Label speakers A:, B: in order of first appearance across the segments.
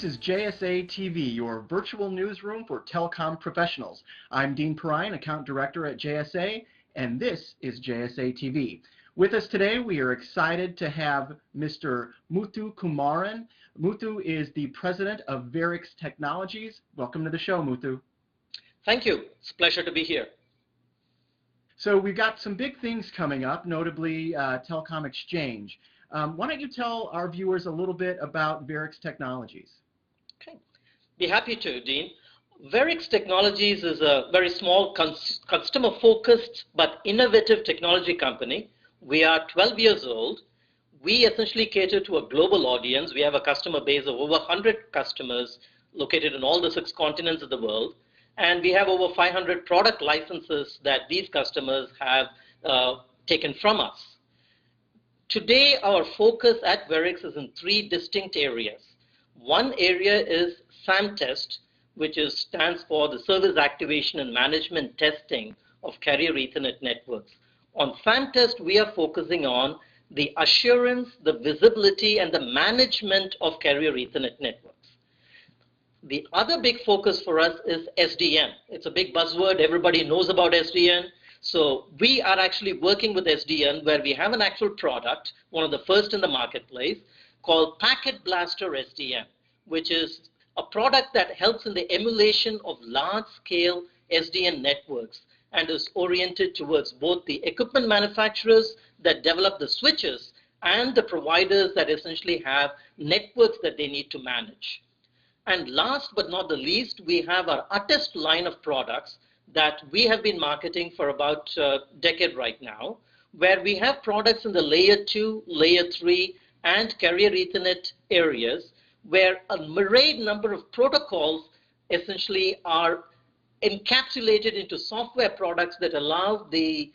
A: This is JSA TV, your virtual newsroom for telecom professionals. I'm Dean Kumaran, Account Director at JSA, and this is JSA TV. With us today, we are excited to have Mr. Muthu Kumaran. Muthu is the President of Veryx Technologies. Welcome to the show, Muthu.
B: Thank you. It's a pleasure to be here.
A: So we've got some big things coming up, notably Telecom Exchange. Why don't you tell our viewers a little bit about Veryx Technologies?
B: Okay, be happy to, Dean. Veryx Technologies is a very small, customer-focused but innovative technology company. We are 12 years old. We essentially cater to a global audience. We have a customer base of over 100 customers located in all the 6 continents of the world. And we have over 500 product licenses that these customers have taken from us. Today, our focus at Veryx is in 3 distinct areas. One area is SAM-Test, which stands for the Service Activation and Management Testing of Carrier Ethernet Networks. On SAM-Test, we are focusing on the assurance, the visibility, and the management of Carrier Ethernet networks. The other big focus for us is SDN. It's a big buzzword. Everybody knows about SDN. So we are actually working with SDN, where we have an actual product, one of the first in the marketplace, called Packet Blaster SDN, which is a product that helps in the emulation of large-scale SDN networks and is oriented towards both the equipment manufacturers that develop the switches and the providers that essentially have networks that they need to manage. And last but not the least, we have our Attest line of products that we have been marketing for about a decade right now, where we have products in the layer 2, layer 3, and carrier Ethernet areas, where a myriad number of protocols essentially are encapsulated into software products that allow the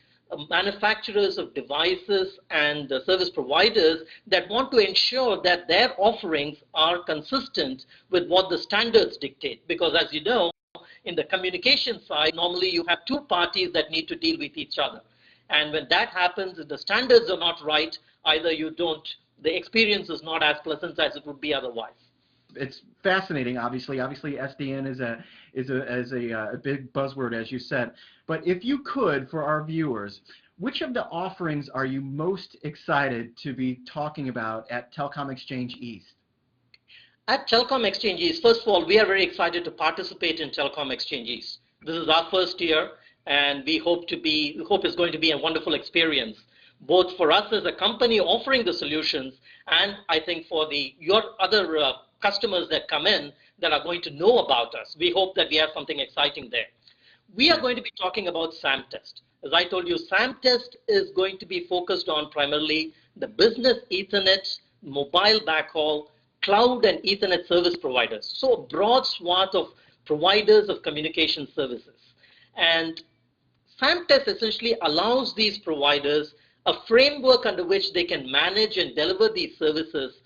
B: manufacturers of devices and service providers that want to ensure that their offerings are consistent with what the standards dictate. Because as you know, in the communication side, normally you have 2 parties that need to deal with each other. And when that happens, if the standards are not right, either the experience is not as pleasant as it would be otherwise.
A: It's fascinating, obviously. Obviously, SDN is a big buzzword, as you said. But if you could, for our viewers, which of the offerings are you most excited to be talking about at Telecom Exchange East?
B: At Telecom Exchange East, first of all, we are very excited to participate in Telecom Exchange East. This is our first year, and we hope it's going to be a wonderful experience, both for us as a company offering the solutions, and I think for your other customers that come in that are going to know about us. We hope that we have something exciting there. We are going to be talking about SAM-Test. As I told you, SAM-Test is going to be focused on primarily the business Ethernet, mobile backhaul, cloud and Ethernet service providers. So a broad swath of providers of communication services. And SAM-Test essentially allows these providers a framework under which they can manage and deliver these services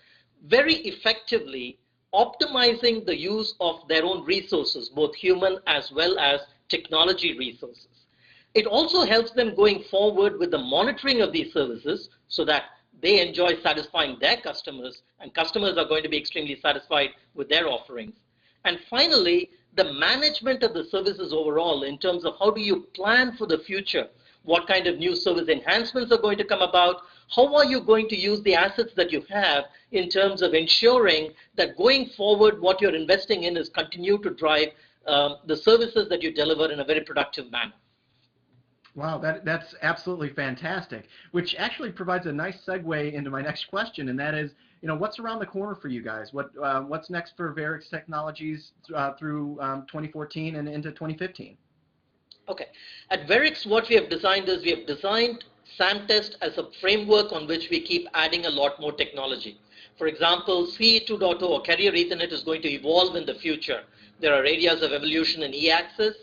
B: very effectively, optimizing the use of their own resources, both human as well as technology resources. It also helps them going forward with the monitoring of these services so that they enjoy satisfying their customers, and customers are going to be extremely satisfied with their offerings. And finally, the management of the services overall in terms of how do you plan for the future, what kind of new service enhancements are going to come about, how are you going to use the assets that you have in terms of ensuring that going forward what you're investing in is continue to drive the services that you deliver in a very productive manner.
A: Wow, that's absolutely fantastic, which actually provides a nice segue into my next question, and that is, what's around the corner for you guys? What's next for Veryx Technologies through 2014 and into 2015?
B: Okay. At Veryx, what we have designed is we have designed SAM-Test as a framework on which we keep adding a lot more technology. For example, CE 2.0 or Carrier Ethernet is going to evolve in the future. There are areas of evolution in e-access.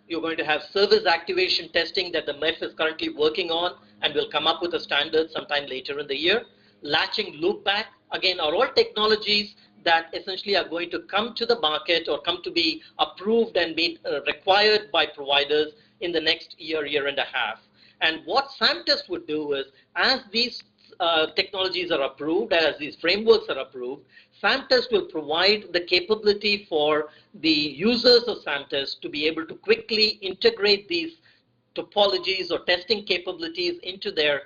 B: You're going to have service activation testing that the MEF is currently working on and will come up with a standard sometime later in the year. Latching loopback, again, are all technologies that essentially are going to come to the market or come to be approved and be required by providers in the next year and a half. And what SAM-Test would do is, as these technologies are approved, as these frameworks are approved, SAMTest will provide the capability for the users of SAMTest to be able to quickly integrate these topologies or testing capabilities into their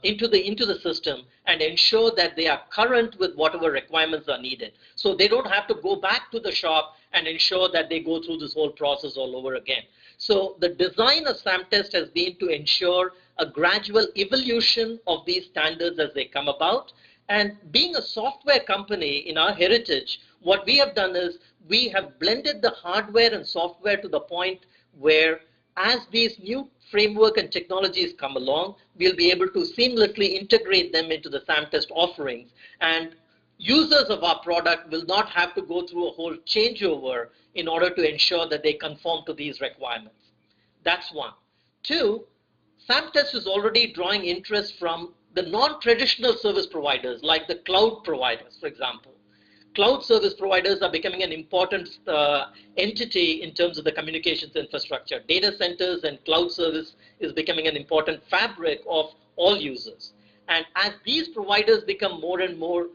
B: into the system and ensure that they are current with whatever requirements are needed. So they don't have to go back to the shop and ensure that they go through this whole process all over again. So the design of SAMTest has been to ensure a gradual evolution of these standards as they come about. And being a software company in our heritage, what we have done is we have blended the hardware and software to the point where as these new framework and technologies come along, we'll be able to seamlessly integrate them into the SAMTest offerings. And users of our product will not have to go through a whole changeover in order to ensure that they conform to these requirements. That's one. Two, SAMTest is already drawing interest from the non-traditional service providers, like the cloud providers, for example. Cloud service providers are becoming an important entity in terms of the communications infrastructure. Data centers and cloud service is becoming an important fabric of all users. And as these providers become more and more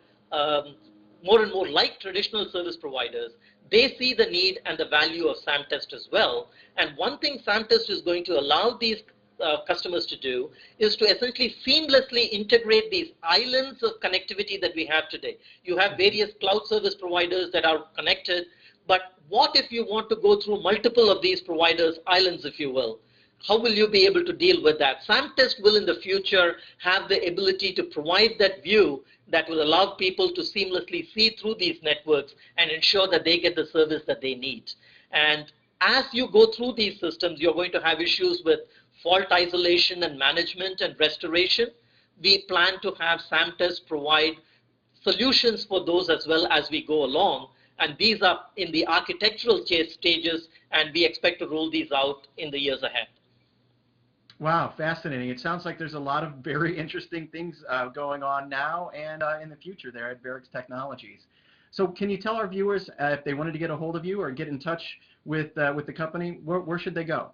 B: like traditional service providers, they see the need and the value of SAMTest as well. And one thing SAMTest is going to allow these customers to do is to essentially seamlessly integrate these islands of connectivity that we have today. You have various cloud service providers that are connected, but what if you want to go through multiple of these providers, islands if you will? How will you be able to deal with that? SAMTest will in the future have the ability to provide that view that will allow people to seamlessly see through these networks and ensure that they get the service that they need. And as you go through these systems, you're going to have issues with fault isolation and management and restoration. We plan to have SAMTest provide solutions for those as well as we go along. And these are in the architectural stages, and we expect to roll these out in the years ahead.
A: Wow, fascinating. It sounds like there's a lot of very interesting things going on now and in the future there at Veryx Technologies. So can you tell our viewers if they wanted to get a hold of you or get in touch with the company, where should they go?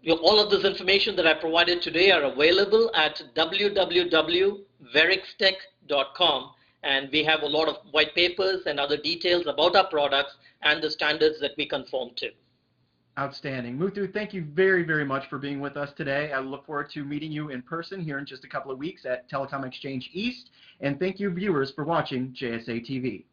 B: All of this information that I provided today are available at www.veryxtech.com, and we have a lot of white papers and other details about our products and the standards that we conform to.
A: Outstanding. Muthu, thank you very, very much for being with us today. I look forward to meeting you in person here in just a couple of weeks at Telecom Exchange East, and thank you viewers for watching JSA TV.